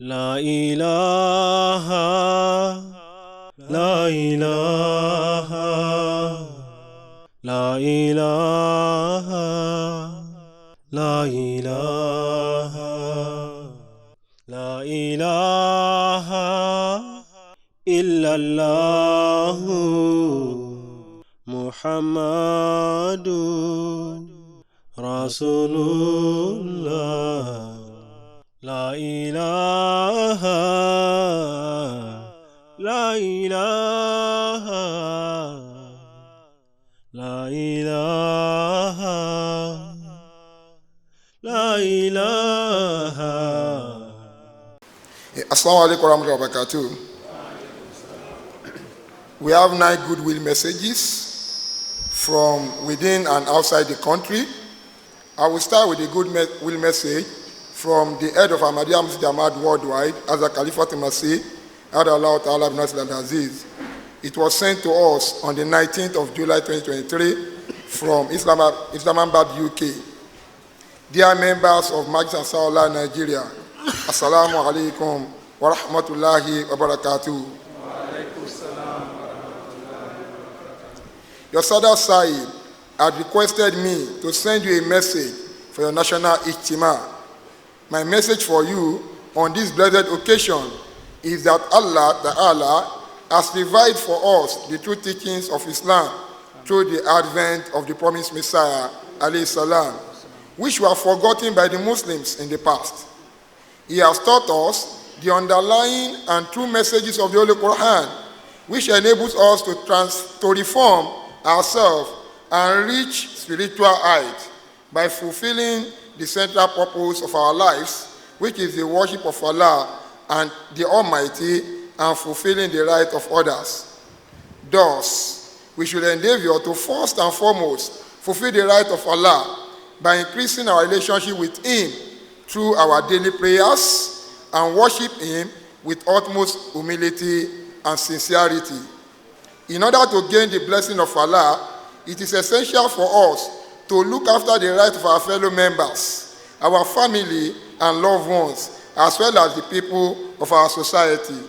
La ilaha, la ilaha, la ilaha, la ilaha, la ilaha illallah Muhammadun Rasulullah. La ilaha, la ilaha, la ilaha, la ilaha. Assalamu alaikum warahmatullahi wabarakatuh. We have 9 goodwill messages from within and outside the country. I will start with the goodwill message from the head of Ahmadiyya Muslim worldwide, as a Khalifa Masih, Adedayo Ta'ala bin Nasir al-Aziz. It was sent to us on the 19th of July 2023 from Islamabad, UK. Dear members of Majlis Ansarullah, Nigeria, Assalamu alaikum wa rahmatullahi wa barakatuh. Your Sadr Sahib had requested me to send you a message for your national Ijtema. My message for you on this blessed occasion is that Allah Ta'ala has provided for us the true teachings of Islam through the advent of the promised Messiah, alayhi salam, which were forgotten by the Muslims in the past. He has taught us the underlying and true messages of the Holy Quran, which enables us to reform ourselves and reach spiritual height by fulfilling the central purpose of our lives, which is the worship of Allah and the Almighty, and fulfilling the right of others. Thus, we should endeavor to first and foremost fulfill the right of Allah by increasing our relationship with Him through our daily prayers and worship Him with utmost humility and sincerity. In order to gain the blessing of Allah, it is essential for us to look after the rights of our fellow members, our family and loved ones, as well as the people of our society.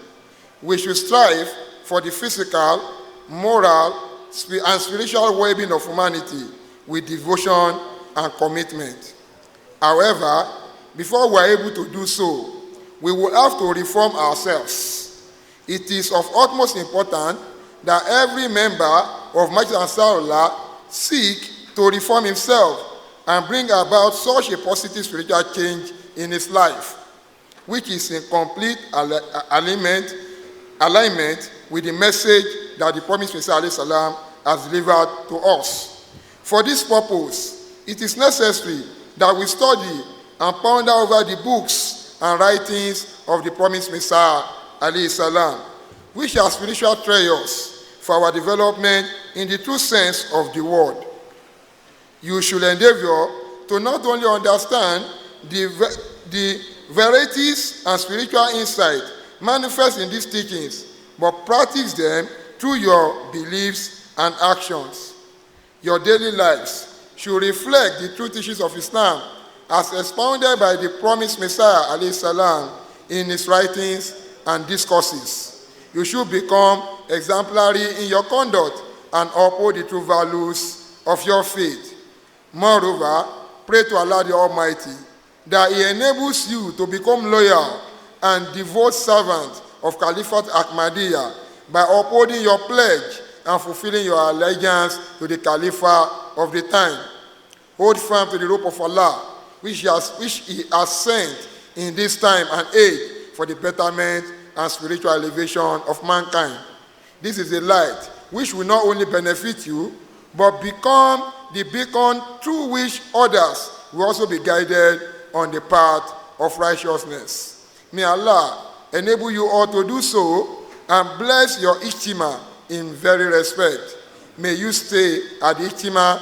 We should strive for the physical, moral, and spiritual well-being of humanity with devotion and commitment. However, before we are able to do so, we will have to reform ourselves. It is of utmost importance that every member of Majlis Ansarullah seek to reform himself and bring about such a positive spiritual change in his life, which is in complete alignment with the message that the promised Messiah has delivered to us. For this purpose, it is necessary that we study and ponder over the books and writings of the promised Messiah, which are spiritual treasures for our development in the true sense of the word. You should endeavor to not only understand the varieties and spiritual insight manifest in these teachings, but practice them through your beliefs and actions. Your daily lives should reflect the true teachings of Islam as expounded by the promised Messiah alayhi salam in his writings and discourses. You should become exemplary in your conduct and uphold the true values of your faith. Moreover, pray to Allah the Almighty that He enables you to become loyal and devout servant of Caliphate Ahmadiyya by upholding your pledge and fulfilling your allegiance to the Khalifa of the time. Hold firm to the rope of Allah, which He has sent in this time and age for the betterment and spiritual elevation of mankind. This is a light which will not only benefit you, but become the beacon through which others will also be guided on the path of righteousness. May Allah enable you all to do so and bless your Ijtema in very respect. May you stay at the Ijtema.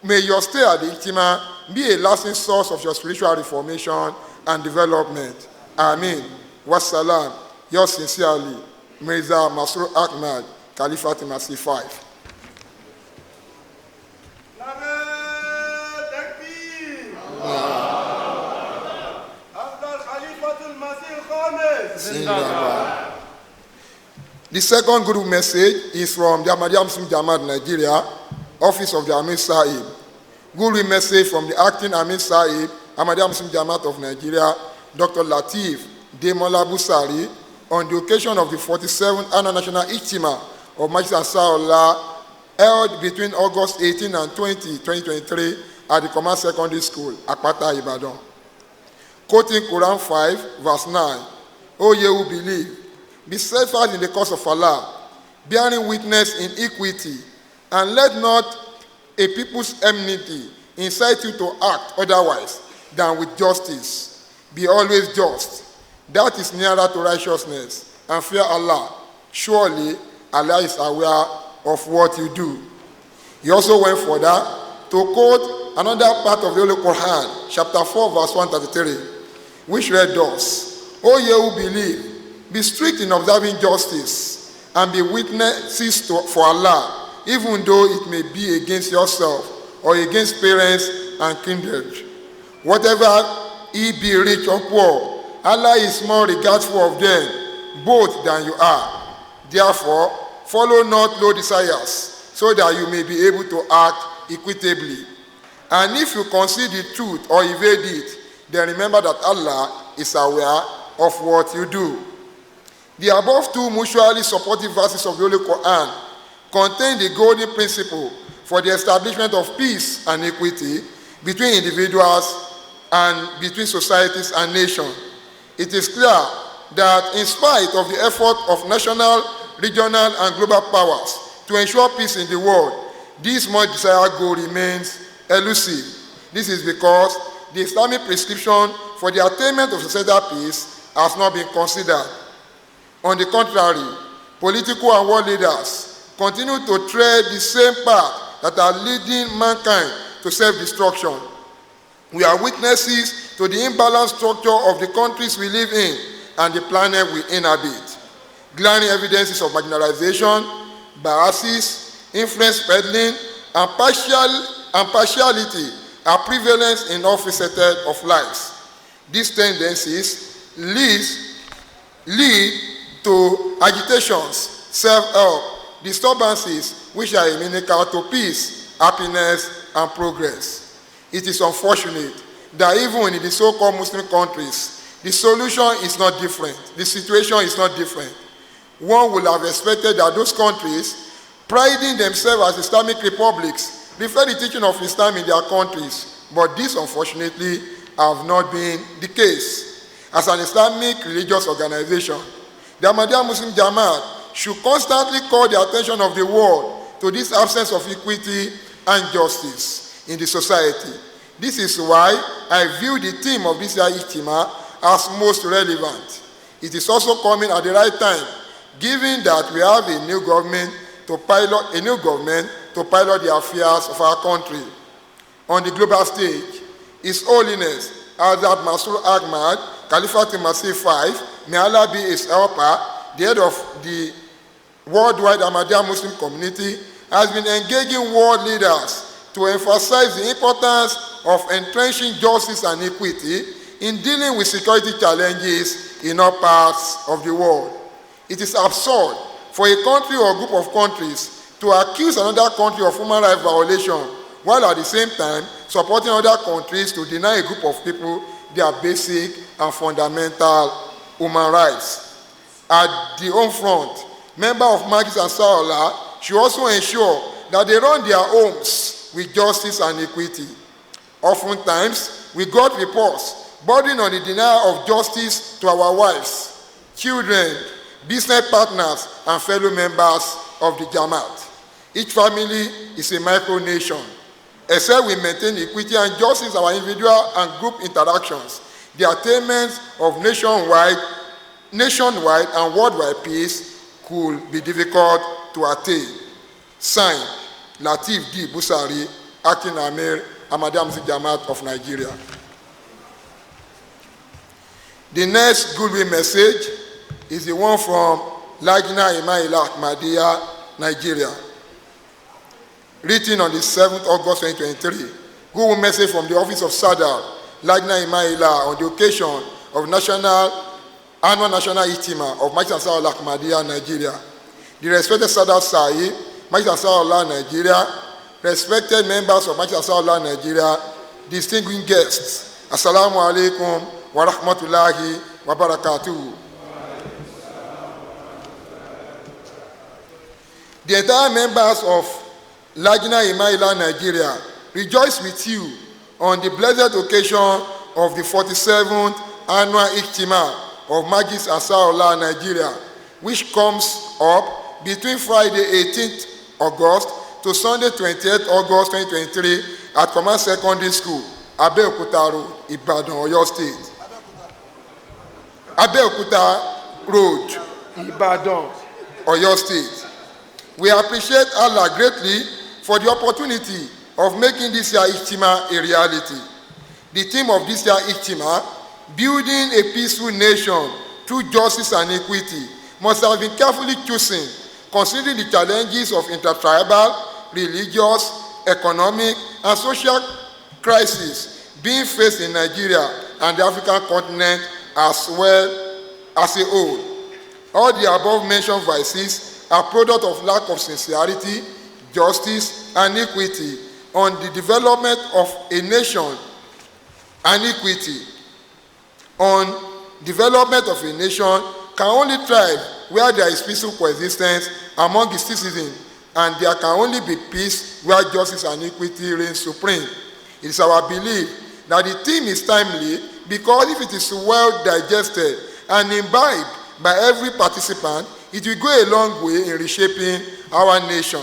May your stay at the Ijtema be a lasting source of your spiritual reformation and development. Amen. Wassalam. Yours sincerely, Mirza Masroor Ahmad, Khalifa Masih 5. After Khalifa The second group message is from the Ahmadiyya Muslim Jamaat Nigeria, Office of the Amir Sahib. Goodwill message from the Acting Amir Sahib, Ahmadiyya Muslim Jamaat of Nigeria, Dr. Lateef Demola Busari, on the occasion of the 47th Annual National Ijtema of Majlis Ansarullah, held between August 18 and 20, 2023 at the Command Secondary School, Apata, Ibadan. Quoting Quran 5, verse 9, O ye who believe, be steadfast in the cause of Allah, bearing witness in equity, and let not a people's enmity incite you to act otherwise than with justice. Be always just. That is nearer to righteousness, and fear Allah. Surely Allah is aware of what you do. He also went further to quote another part of the Holy Quran, chapter 4, verse 133, which read thus, O ye who believe, be strict in observing justice, and be witnesses for Allah, even though it may be against yourself, or against parents and kindred. Whatever ye be rich or poor, Allah is more regardful of them, both than you are. Therefore, follow not low desires, so that you may be able to act equitably. And if you conceal the truth or evade it, then remember that Allah is aware of what you do. The above two mutually supportive verses of the Holy Quran contain the golden principle for the establishment of peace and equity between individuals and between societies and nations. It is clear that in spite of the effort of national, regional, and global powers to ensure peace in the world, this much desired goal remains elusive. This is because the Islamic prescription for the attainment of societal peace has not been considered. On the contrary, political and world leaders continue to tread the same path that are leading mankind to self-destruction. We are witnesses to the imbalanced structure of the countries we live in and the planet we inhabit. Glaring evidences of marginalization, biases, influence peddling, and partiality are prevalent in all facets of life. These tendencies lead to agitations, self-help, disturbances which are inimical to peace, happiness, and progress. It is unfortunate that even in the so-called Muslim countries, the solution is not different. The situation is not different. One would have expected that those countries, priding themselves as Islamic republics, prefer the teaching of Islam in their countries, but this unfortunately have not been the case. As an Islamic religious organization, the Ahmadiyya Muslim Jamaat should constantly call the attention of the world to this absence of equity and justice in the society. This is why I view the theme of this year's Ijtema as most relevant. It is also coming at the right time, given that we have a new government to pilot the affairs of our country. On the global stage, His Holiness Hazrat Masur Ahmad, Khalifatul Masih V, may Allah be his helper, the head of the worldwide Ahmadiyya Muslim community, has been engaging world leaders to emphasize the importance of entrenching justice and equity in dealing with security challenges in all parts of the world. It is absurd for a country or group of countries to accuse another country of human rights violation, while at the same time supporting other countries to deny a group of people their basic and fundamental human rights. At the home front, members of Majlis Ansarullah should also ensure that they run their homes with justice and equity. Oftentimes, we got reports bordering on the denial of justice to our wives, children, business partners, and fellow members of the Jamaat. Each family is a micronation. Except we maintain equity and justice in our individual and group interactions, the attainment of nationwide and worldwide peace could be difficult to attain. Signed, Lateef D. Busari, Acting Amir Ahmadiyya Muslim Jamaat of Nigeria. The next Goodwill message is the one from Lajna Imam Ahmadiyya, Nigeria. Written on the 7th August 2023, Goodwill message from the office of Sadr Lajna Imam on the occasion of Annual National Ijtema of Majlis Ansarullah Ahmadiyya, Nigeria. The respected Sadr Sahib, Majlis Ansarullah, Nigeria, respected members of Majlis Ansarullah, Nigeria, distinguished guests, Assalamu alaikum wa rahmatullahi wa barakatuh. The entire members of Lajna Imaila, Nigeria, rejoice with you on the blessed occasion of the 47th Annual Ijtema of Majlis Ansarullah, Nigeria, which comes up between Friday 18th August to Sunday 28th August 2023 at Command Secondary School, Abeokuta Road, Ibadan, Oyo State. Abeokuta Road, Ibadan, Oyo State. We appreciate Allah greatly for the opportunity of making this year Ijtema a reality. The theme of this year Ijtema, building a peaceful nation through justice and equity, must have been carefully chosen, considering the challenges of intertribal, religious, economic, and social crises being faced in Nigeria and the African continent as well as a whole. All the above-mentioned vices are product of lack of sincerity, justice, and equity on the development of a nation and equity on development of a nation can only thrive where there is peaceful coexistence among its citizens, and there can only be peace where justice and equity reign supreme. It is our belief that the theme is timely because if it is well digested and imbibed by every participant, it will go a long way in reshaping our nation.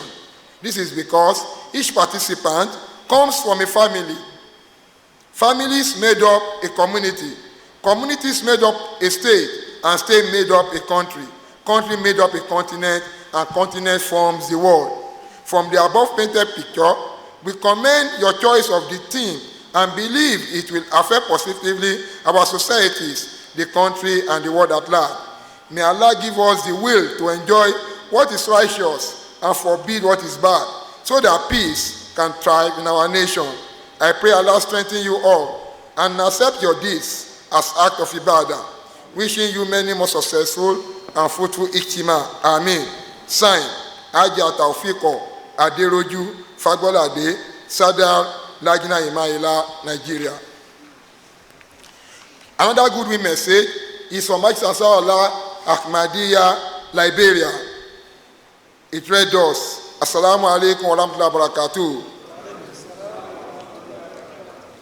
This is because each participant comes from a family. Families made up a community. Communities made up a state, and state made up a country. Country made up a continent, and continent forms the world. From the above painted picture, we commend your choice of the theme and believe it will affect positively our societies, the country, and the world at large. May Allah give us the will to enjoy what is righteous and forbid what is bad, so that peace can thrive in our nation. I pray Allah strengthen you all and accept your deeds as act of ibadah. Wishing you many more successful and fruitful Ijtema. Amen. Sign, Haja Taofeeq Aderoju Fagbolade, Sadr Lajna Imaila, Nigeria. Another Goodwill message is from Majlis Ansarullah Ahmadiyya, Liberia. It read thus: Assalamu alaikum wa rahmatullahi wa barakatuh.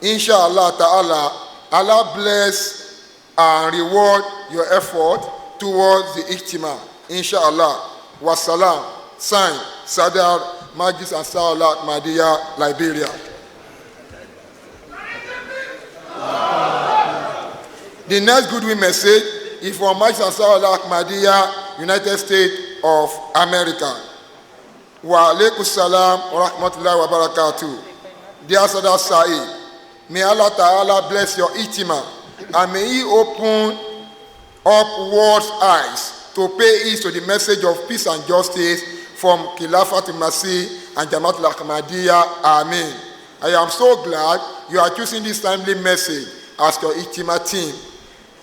Inshallah ta'ala, Allah bless and reward your effort towards the Ijtema. Inshallah. Wassalam. Signed, Sadr Majlis Ansarullah Ahmadiyya, Liberia. The next Goodwill message is from Majlis Ansarullah Ahmadiyya, United States of America. Wa alaikum salam wa rahmatullahi wa barakatuh. Dear Sadr Sahib, may Allah Ta'ala bless your Ijtema, and may He open up world's eyes to pay heed to the message of peace and justice from Khilafat Masih and Jamaat Ahmadiyya. Amen. I am so glad you are choosing this timely message as your Ijtema team.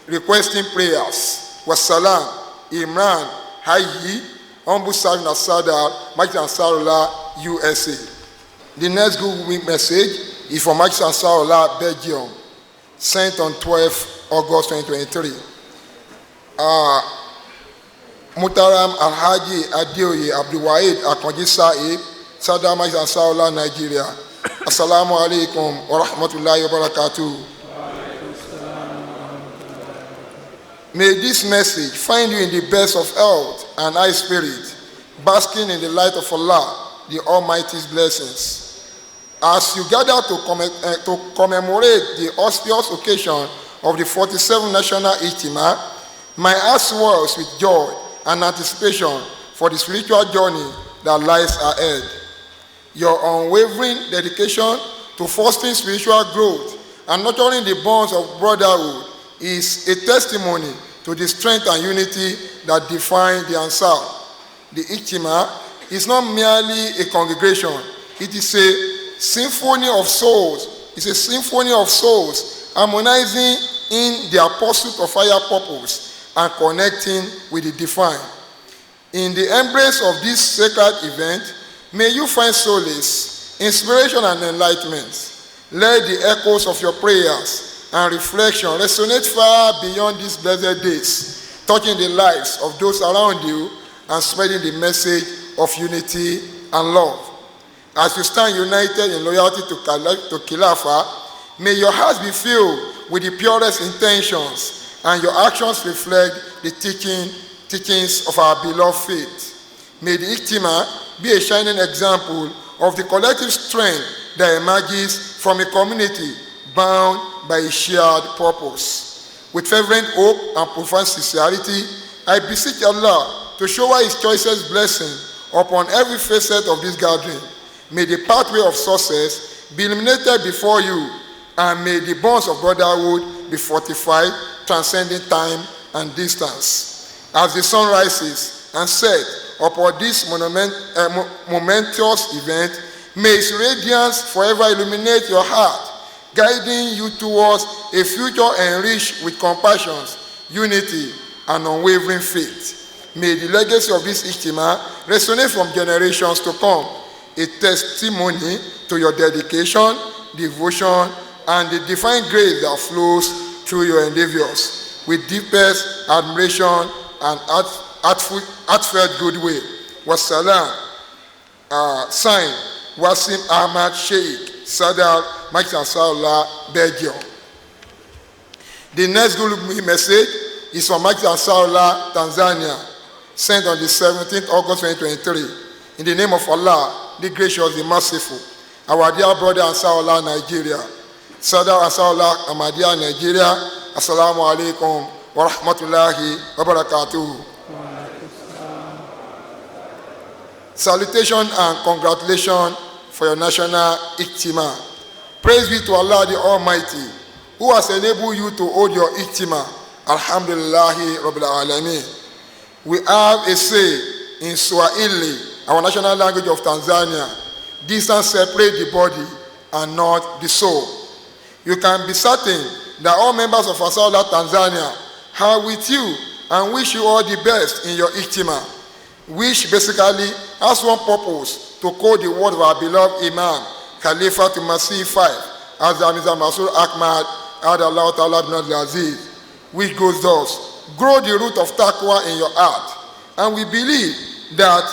Requesting prayers. Wassalam, Imran, Hayi, Humble Servant of Sadr, Majlis Ansarullah, USA. The next Goodwill message is from Majlis Ansarullah, Belgium, sent on 12 August 2023. Mutaram Alhaji Adedayo Abdul Wahid Akonji Sahib, Sadr Majlis Ansarullah, Nigeria. Assalamu alaikum wa rahmatullahi wa barakatuh. May this message find you in the best of health and high spirit, basking in the light of Allah, the Almighty's blessings. As you gather to commemorate the auspicious occasion of the 47th National Ijtema, my heart swells with joy and anticipation for the spiritual journey that lies ahead. Your unwavering dedication to fostering spiritual growth and nurturing the bonds of brotherhood is a testimony to the strength and unity that define the Ansar. The Ijtema is not merely a congregation, it is a symphony of souls. It's a symphony of souls harmonizing in their pursuit of higher purpose and connecting with the divine. In the embrace of this sacred event, may you find solace, inspiration, and enlightenment. Let the echoes of your prayers and reflection resonate far beyond these blessed days, touching the lives of those around you and spreading the message of unity and love. As you stand united in loyalty to Khilafah, may your hearts be filled with the purest intentions and your actions reflect the teachings of our beloved faith. May the Ijtema be a shining example of the collective strength that emerges from a community bound by a shared purpose. With fervent hope and profound sincerity, I beseech Allah to shower His choicest blessing upon every facet of this gathering. May the pathway of success be illuminated before you, and may the bonds of brotherhood be fortified, transcending time and distance. As the sun rises and sets upon this momentous event, may its radiance forever illuminate your heart, guiding you towards a future enriched with compassion, unity, and unwavering faith. May the legacy of this Ijtema resonate from generations to come, a testimony to your dedication, devotion, and the divine grace that flows through your endeavors. With deepest admiration and heartfelt goodwill. Wassalam. Signed, Wasim Ahmad Sheikh, Sadr Ansarullah, Belgium. The next Goodwill message is from Majlis Ansarullah, Tanzania, sent on the 17th August 2023. In the name of Allah, the gracious, the merciful, our dear brother Ansarullah, Nigeria, Sadr Ansarullah, Ahmadiyya, Nigeria, Assalamu alaikum wa rahmatullahi wa barakatuh. Salutation and congratulations for your national Ijtema. Praise be to Allah the Almighty, who has enabled you to hold your Ijtema. Alhamdulillahi Rabbil Alameen. We have a say in Swahili, our national language of Tanzania. Distance separates the body and not the soul. You can be certain that all members of Ansarullah Tanzania are with you and wish you all the best in your Ijtema, which basically has one purpose: to quote the word of our beloved Imam, Khalifa to Masih 5, as the Mirza Masur Ahmad, Adedayo Ta'ala bin Aziz, which goes thus: grow the root of taqwa in your heart. And we believe that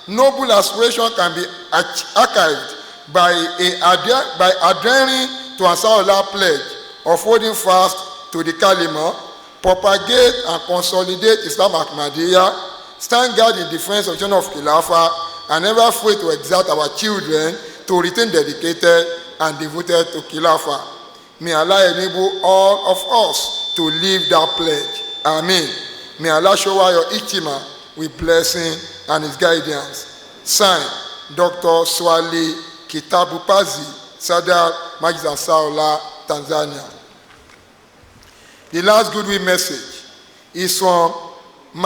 noble aspiration can be archived by adhering to Ansarullah pledge of holding fast to the Kalima, propagate and consolidate Islam Ahmadiyya, stand guard in defense of the Channel of Khilafah, and never fail to exert our children to retain dedicated and devoted to Khilafah. May Allah enable all of us to live that pledge. Amen. May Allah shower your Ijtema with blessing and His guidance. Signed, Dr. Swali Kitabupazi, Sadr Majlis Ansarullah, Tanzania. The last Goodwill message is from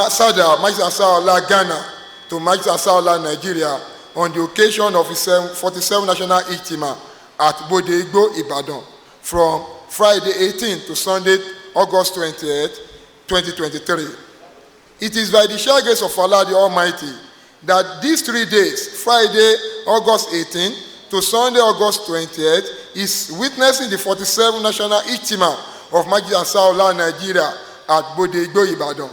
Sadr Majlis Ansarullah, Ghana, to Majlis Ansarullah, Nigeria, on the occasion of his 47th National Ijtema at Adedayo, IBADAN, from Friday 18th to Sunday, August 28th, 2023. It is by the sheer grace of Allah the Almighty that these 3 days, Friday, August 18th to Sunday, August 28th, is witnessing the 47th National Ijtema of Majlis Ansarullah, Nigeria at Adedayo, IBADAN.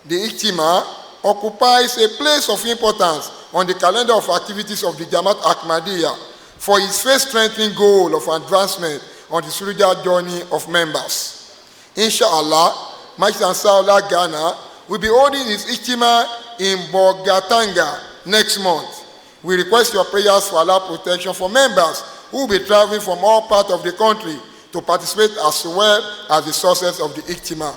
The Ijtema occupies a place of importance on the calendar of activities of the Jamaat Ahmadiyya for its faith-strengthening goal of advancement on the spiritual journey of members. Inshallah, Majlis Ansarullah, Ghana will be holding its Ijtema in Bogatanga next month. We request your prayers for Allah protection for members who will be traveling from all parts of the country to participate as well as the success of the Ijtema.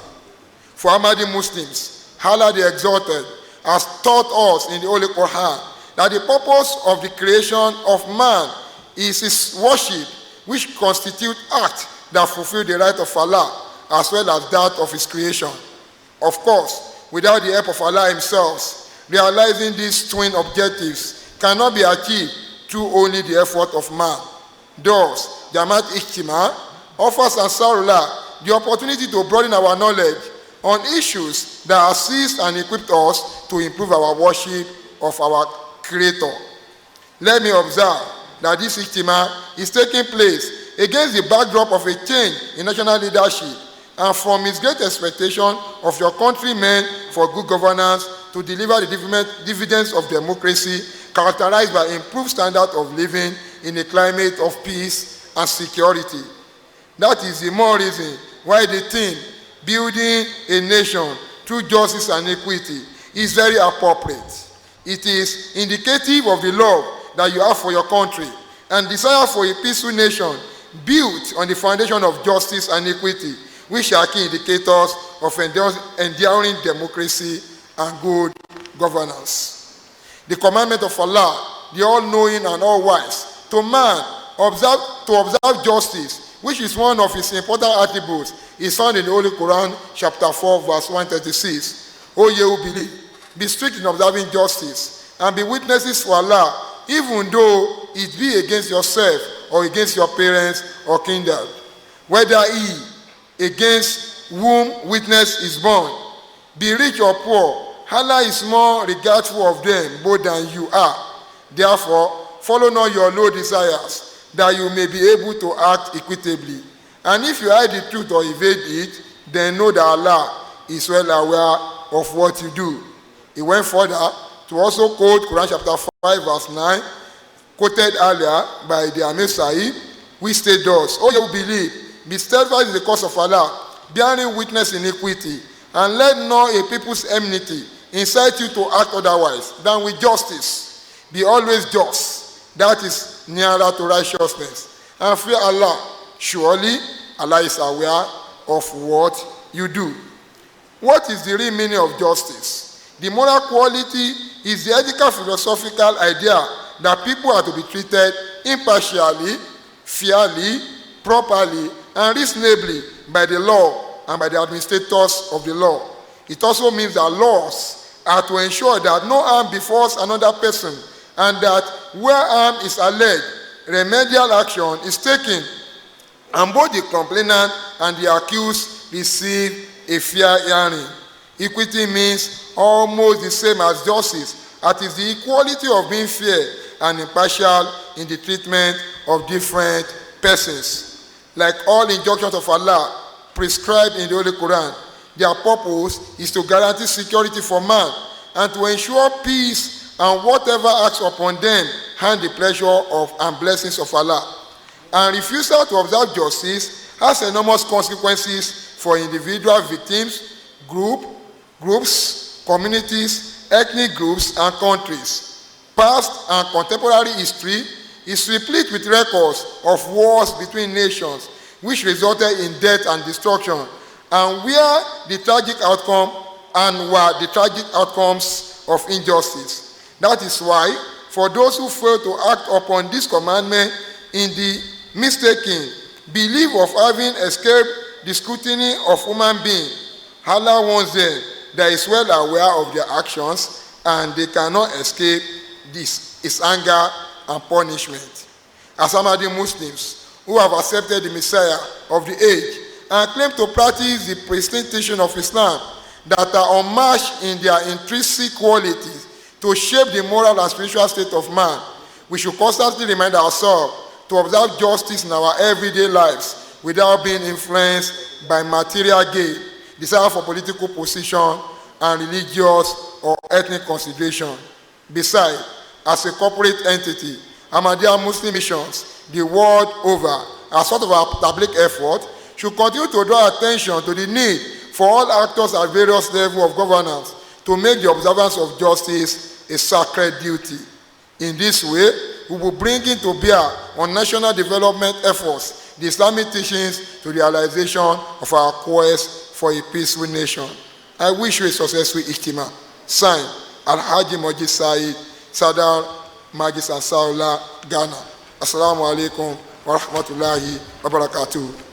For Ahmadi Muslims, Allah the Exalted has taught us in the Holy Quran that the purpose of the creation of man is His worship, which constitutes acts that fulfill the right of Allah as well as that of His creation. Of course, without the help of Allah Himself, realizing these twin objectives cannot be achieved through only the effort of man. Thus, Jamaat Ijtema offers Ansarullah the opportunity to broaden our knowledge on issues that assist and equip us to improve our worship of our Creator. Let me observe that this Ijtema is taking place against the backdrop of a change in national leadership and from its great expectation of your countrymen for good governance to deliver the dividends of democracy characterized by improved standard of living in a climate of peace and security. That is the more reason why the theme, building a nation through justice and equity, is very appropriate. It is indicative of the love that you have for your country and desire for a peaceful nation built on the foundation of justice and equity, which are key indicators of enduring democracy and good governance. The commandment of Allah, the all-knowing and all-wise, to man to observe justice, which is one of his important attributes, is found in the Holy Quran, chapter 4, verse 136. O ye who believe, be strict in observing justice, and be witnesses for Allah, even though it be against yourself or against your parents or kindred. Whether he against whom witness is born, be rich or poor, Allah is more regardful of them both than you are. Therefore, follow not your low desires, that you may be able to act equitably. And if you hide the truth or evade it, then know that Allah is well aware of what you do. He went further to also quote Quran chapter 5 verse 9, quoted earlier by the Amir Sahib, which states thus, O you believe, be steadfast in the cause of Allah, bearing witness in equity, and let not a people's enmity incite you to act otherwise than with justice. Be always just, that is nearer to righteousness, and fear Allah. Surely Allah is aware of what you do. What is the real meaning of justice? The moral quality is the ethical philosophical idea that people are to be treated impartially, fairly, properly, and reasonably by the law and by the administrators of the law. It also means that laws are to ensure that no harm befalls another person, and that where harm is alleged, remedial action is taken, and both the complainant and the accused receive a fair hearing. Equity means almost the same as justice, that is the equality of being fair and impartial in the treatment of different persons. Like all injunctions of Allah prescribed in the Holy Quran, their purpose is to guarantee security for man and to ensure peace, and whatever acts upon them hand the pleasure of and blessings of Allah. And refusal to observe justice has enormous consequences for individual victims, groups, communities, ethnic groups, and countries. Past and contemporary history is replete with records of wars between nations, which resulted in death and destruction, and were the tragic outcomes of injustice. That is why, for those who fail to act upon this commandment in the mistaken belief of having escaped the scrutiny of human beings, Allah warns them that He is well aware of their actions and they cannot escape His anger and punishment. As Ahmadiyya Muslims who have accepted the Messiah of the age and claim to practice the presentation of Islam that are unmatched in their intrinsic qualities to shape the moral and spiritual state of man, we should constantly remind ourselves to observe justice in our everyday lives without being influenced by material gain, desire for political position, and religious or ethnic consideration. Besides, as a corporate entity, Ahmadiyya Muslim missions the world over, as sort of a public effort, should continue to draw attention to the need for all actors at various levels of governance to make the observance of justice a sacred duty. In this way, we will bring into bear on national development efforts the Islamic teachings to the realization of our quest for a peaceful nation. I wish you a successful Ijtema. Signed, Al-Haji Majid Said, Sadr Majlis Ansarullah, Ghana. Assalamu alaikum wa rahmatullahi wa barakatuh.